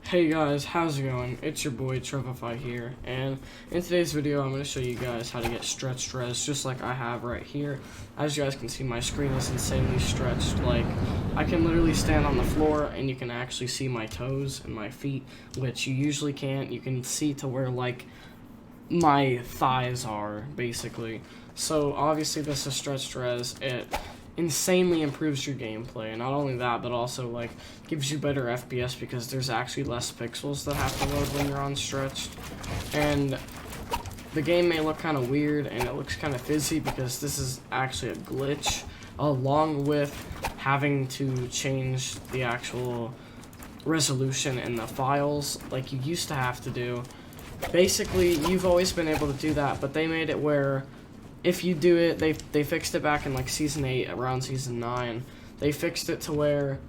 Hey guys, how's it going? It's your boy Troubleshooting here, and in today's video I'm going to show you guys how to get stretched res just like I have right here. As you guys can see, my screen is insanely stretched. Like, I can literally stand on the floor and you can actually see my toes and my feet, which you usually can't. You can see to where like my thighs are, basically. So obviously this is stretched res. It insanely improves your gameplay, and not only that, but also like gives you better FPS because there's actually less pixels that have to load when you're on stretched. And the game may look kind of weird and it looks kind of fizzy because this is actually a glitch, along with having to change the actual resolution in the files like you used to have to do. Basically, you've always been able to do that, but they made it where if you do it, they fixed it back in like season 8, around season 9. They fixed it to where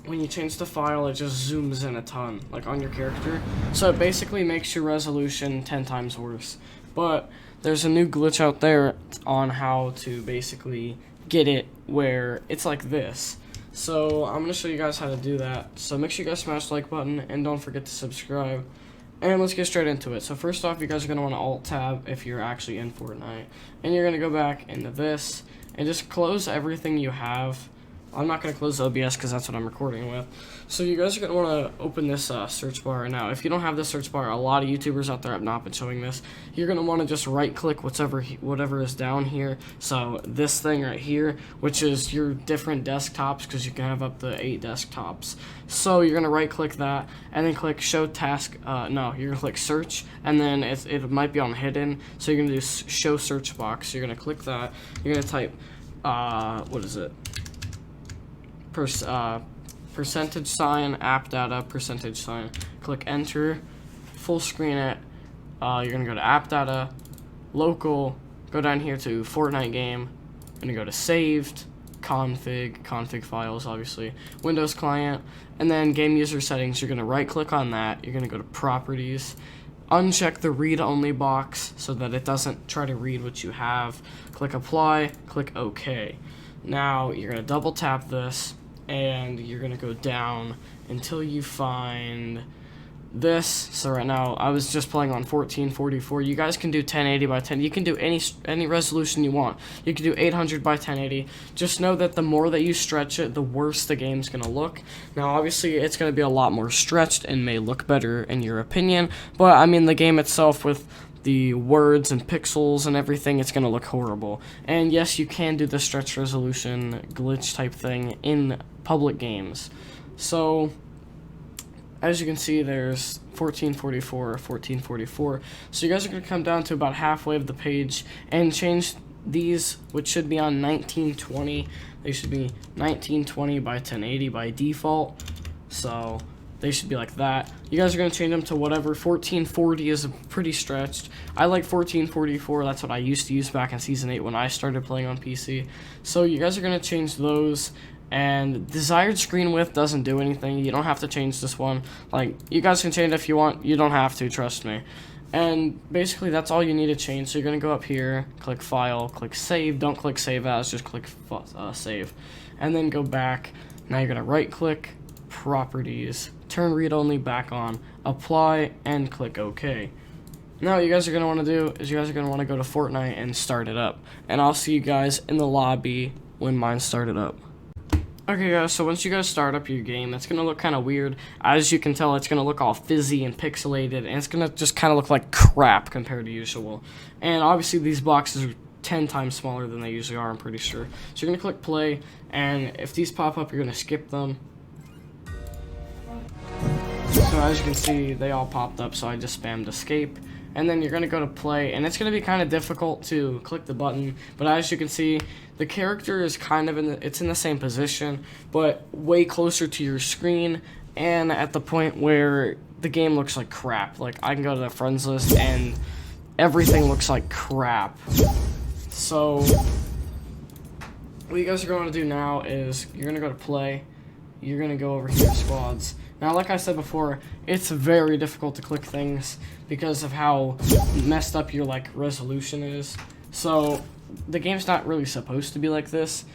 when you change the file, it just zooms in a ton, like on your character. So it basically makes your resolution 10 times worse. But there's a new glitch out there on how to basically get it where it's like this. So I'm going to show you guys how to do that. So make sure you guys smash the like button and don't forget to subscribe. And let's get straight into it. So first off, you guys are going to want to Alt-Tab if you're actually in Fortnite. And you're going to go back into this and just close everything you have. I'm not going to close OBS because that's what I'm recording with. So you guys are going to want to open this search bar right now. If you don't have this search bar, a lot of YouTubers out there have not been showing this. You're going to want to just right-click whatever is down here. So this thing right here, which is your different desktops, because you can have up to 8 desktops. So you're going to right-click that, and then click Show Task. No, you're going to click Search, and then it might be on Hidden. So you're going to do Show Search Box. So you're going to click that. You're going to type, what is it? Percentage sign, app data, percentage sign. Click enter, full screen it. You're gonna go to app data, local, go down here to Fortnite game, gonna go to saved, config files, obviously, Windows client, and then game user settings. You're gonna right click on that. You're gonna go to properties, uncheck the read only box so that it doesn't try to read what you have. Click apply, click OK. Now you're gonna double tap this, and you're gonna go down until you find this. So right now I was just playing on 1444. You guys can do 1080 by 10. You can do any resolution you want. You can do 800 by 1080. Just know that the more that you stretch it, the worse the game's gonna look. Now obviously it's gonna be a lot more stretched and may look better in your opinion, but I mean the game itself with the words and pixels and everything, it's gonna look horrible. And yes, you can do the stretch resolution glitch type thing in public games. So as you can see, there's 1444, 1444. So you guys are gonna come down to about halfway of the page and change these, which should be on 1920. They should be 1920 by 1080 by default. So they should be like that. You guys are going to change them to whatever. 1440 is pretty stretched. I like 1444. That's what I used to use back in Season 8 when I started playing on PC. So you guys are going to change those. And desired screen width doesn't do anything. You don't have to change this one. Like, you guys can change it if you want. You don't have to, trust me. And basically, that's all you need to change. So you're going to go up here, click File, click Save. Don't click Save As, just click Save. And then go back. Now you're going to right-click, Properties, turn read only back on, apply, and click OK. Now what you guys are going to want to do is you guys are going to want to go to Fortnite and start it up. And I'll see you guys in the lobby when mine started up. Okay guys, so once you guys start up your game, it's going to look kind of weird. As you can tell, it's going to look all fizzy and pixelated, and it's going to just kind of look like crap compared to usual. And obviously these boxes are 10 times smaller than they usually are, I'm pretty sure. So you're going to click play, and if these pop up, you're going to skip them. So as you can see, they all popped up, so I just spammed escape. And then you're going to go to play, and it's going to be kind of difficult to click the button. But as you can see, the character is kind of it's in the same position, but way closer to your screen, and at the point where the game looks like crap. Like, I can go to the friends list, and everything looks like crap. So what you guys are going to do now is you're going to go to play. You're going to go over here to squads. Now, like I said before, it's very difficult to click things because of how messed up your, like, resolution is. So, the game's not really supposed to be like this.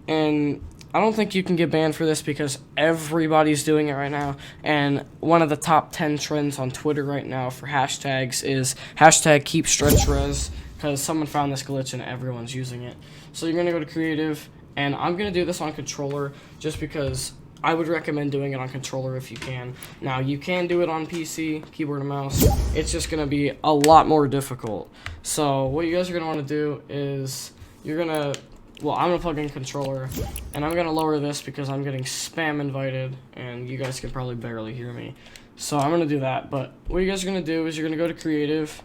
And I don't think you can get banned for this because everybody's doing it right now, and one of the top 10 trends on Twitter right now for hashtags is hashtag keep stretch res, because someone found this glitch and everyone's using it. So you're going to go to creative, and I'm going to do this on controller just because I would recommend doing it on controller if you can. Now, you can do it on PC, keyboard and mouse. It's just going to be a lot more difficult. So what you guys are going to want to do is you're going to, well, I'm going to plug in controller, and I'm going to lower this because I'm getting spam invited, and you guys can probably barely hear me. So I'm going to do that, but what you guys are going to do is you're going to go to creative,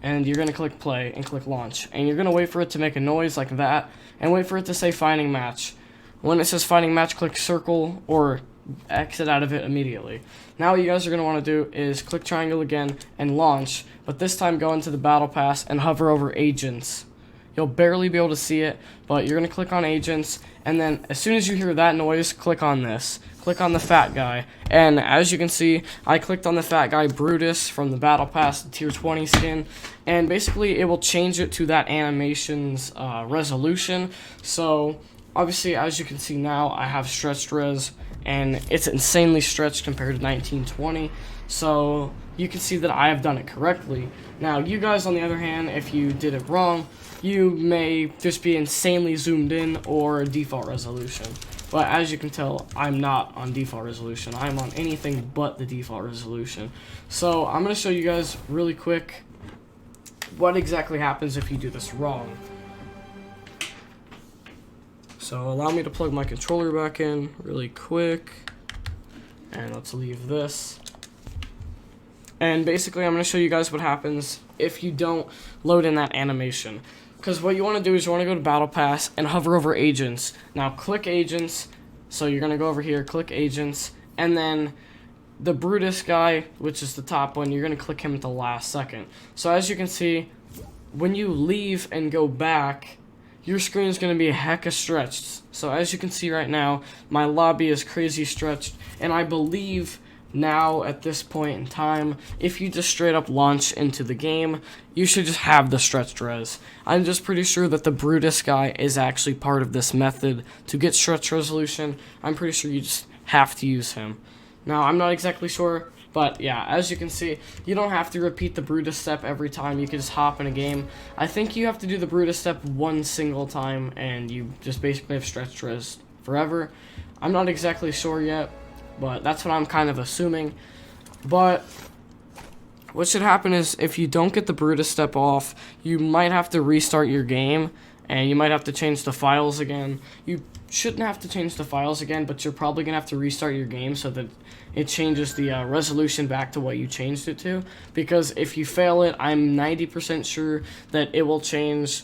and you're going to click play and click launch. And you're going to wait for it to make a noise like that, and wait for it to say finding match. When it says finding match, click circle or exit out of it immediately. Now what you guys are going to want to do is click triangle again and launch, but this time go into the battle pass and hover over agents. You'll barely be able to see it, but you're going to click on agents, and then as soon as you hear that noise, click on this. Click on the fat guy, and as you can see, I clicked on the fat guy Brutus from the battle pass, the tier 20 skin, and basically it will change it to that animation's resolution. So obviously, as you can see now, I have stretched res, and it's insanely stretched compared to 1920. So you can see that I have done it correctly. Now, you guys, on the other hand, if you did it wrong, you may just be insanely zoomed in or default resolution. But as you can tell, I'm not on default resolution. I'm on anything but the default resolution. So I'm going to show you guys really quick what exactly happens if you do this wrong. So allow me to plug my controller back in really quick. And let's leave this. And basically I'm going to show you guys what happens if you don't load in that animation. Because what you want to do is you want to go to Battle Pass and hover over Agents. Now click Agents, so you're going to go over here, click Agents, and then the Brutus guy, which is the top one, you're going to click him at the last second. So as you can see, when you leave and go back, your screen is going to be a hecka stretched. So as you can see right now, my lobby is crazy stretched, and I believe now at this point in time, if you just straight up launch into the game, you should just have the stretched res. I'm just pretty sure that the Brutus guy is actually part of this method to get stretch resolution. I'm pretty sure you just have to use him. Now, I'm not exactly sure, but yeah, as you can see, you don't have to repeat the Brutus step every time. You can just hop in a game. I think you have to do the Brutus step one single time, and you just basically have stretched res forever. I'm not exactly sure yet, but that's what I'm kind of assuming. But what should happen is if you don't get the Brutus step off, you might have to restart your game, and you might have to change the files again. You shouldn't have to change the files again, but you're probably going to have to restart your game so that it changes the resolution back to what you changed it to. Because if you fail it, I'm 90% sure that it will change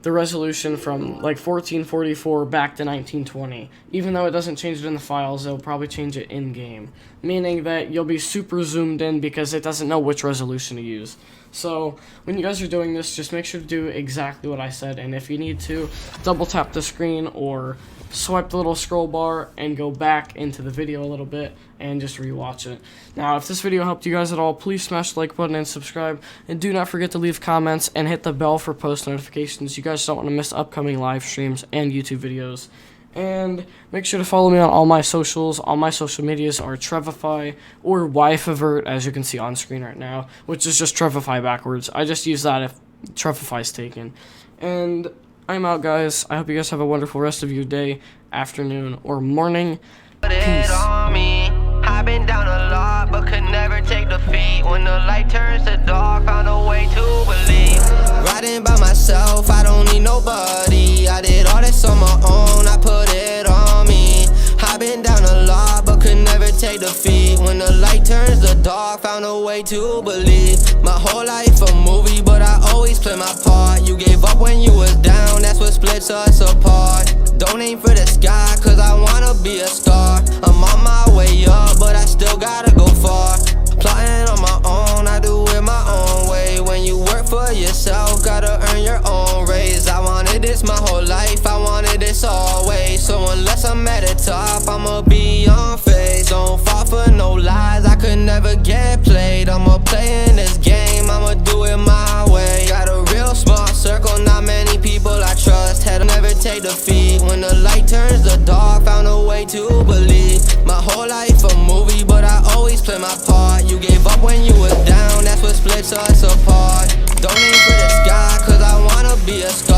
the resolution from like 1444 back to 1920. Even though it doesn't change it in the files, it'll probably change it in-game. Meaning that you'll be super zoomed in because it doesn't know which resolution to use. So when you guys are doing this, just make sure to do exactly what I said. And if you need to, double tap the screen or swipe the little scroll bar and go back into the video a little bit and just rewatch it. Now, if this video helped you guys at all, please smash the like button and subscribe, and do not forget to leave comments and hit the bell for post notifications. You guys don't want to miss upcoming live streams and YouTube videos. And make sure to follow me on all my socials. All my social medias are Trevify or Wifeavert, as you can see on screen right now, which is just Trevify backwards. I just use that if Trevify's taken. And I'm out, guys. I hope you guys have a wonderful rest of your day, afternoon, or morning. Peace. I've been down a lot, but could never take defeat. When the light turns to dark, found a way to believe. Riding by myself, I don't need nobody. I did all this on my own, I put it on me. I've been down a lot, but could never take defeat. When the light turns to dark, found a way to believe. My whole life a movie, but I always play my part. You gave up when you was down, that's what splits us apart. Don't aim for the sky, cause I wanna be a star. I'm on my way up, but I still gotta go far. Plotting on my own, I do it my own way. When you work for yourself, gotta earn your own raise. I wanted this my whole life, I wanted this always. So unless I'm at the top, I'ma be on phase. Don't fall for no lies, I could never get played. I'ma play in this game, I'ma do it my way. Got a real small circle, not many people I trust. Had to never take defeat. When the light turns to dark, to believe. My whole life a movie, but I always play my part. You gave up when you were down, that's what splits us apart. Don't aim for the sky, cause I wanna be a star.